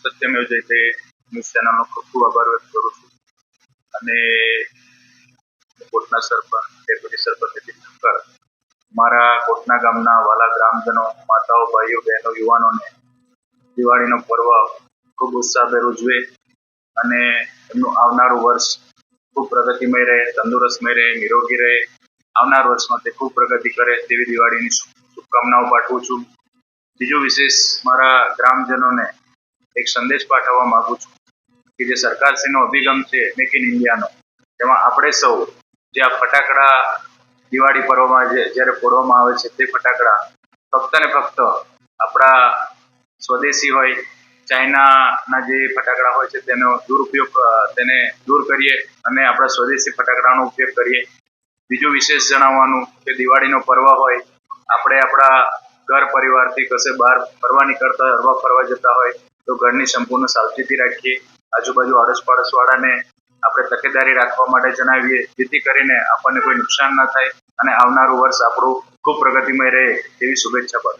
Satyamev Jayate news ચેનલનો ખૂબ ખૂબ આભાર વ્યક્ત કરું છું અને કોટના સરપંચ ડેપ્યુટી સરપંચ નીતિન ઠક્કર મારા કોટના ગામના વાલા ગ્રામજનો, માતાઓ, ભાઈઓ, બહેનો, યુવાનોને દિવાળીનો પર્વ ખૂબ ઉત્સાહભેર ઉજવે અને એમનું આવનારું વર્ષ ખૂબ પ્રગતિમય રહે, તંદુરસ્તમય રહે, નિરોગી રહે, આવનાર વર્ષમાં તે ખૂબ પ્રગતિ કરે તેવી દિવાળીની શુભકામનાઓ પાઠવું છું. બીજું વિશેષ મારા ગ્રામજનોને એક સંદેશ પાઠવવા માંગુ છું કે જે સરકારશ્રીનો અભિગમ છે મેક ઇન ઇન્ડિયાનો, તેમાં આપણે સૌ જે આ ફટાકડા દિવાળી પર્વમાં જ્યારે ફોડવામાં આવે છે તે ફટાકડા ફક્ત ને ફક્ત આપણા સ્વદેશી હોય, ચાઇનાના જે ફટાકડા હોય છે તેનો તેને દૂર કરીએ અને આપણા સ્વદેશી ફટાકડાનો ઉપયોગ કરીએ. બીજું વિશેષ જણાવવાનું કે દિવાળીનો પર્વ હોય, આપણે આપણા ઘર પરિવારથી કશે બહાર ફરવા નીકળતા હરવા ફરવા જતા હોય તો ઘરની સંપૂર્ણ સાવચેતી રાખીએ, આજુબાજુ આડોશ પાડોશવાળાને આપણે તકેદારી રાખવા માટે જણાવીએ, જેથી કરીને આપણને કોઈ નુકસાન ન થાય અને આવનારું વર્ષ આપણું ખૂબ પ્રગતિમય રહે તેવી શુભેચ્છા પાઠવું.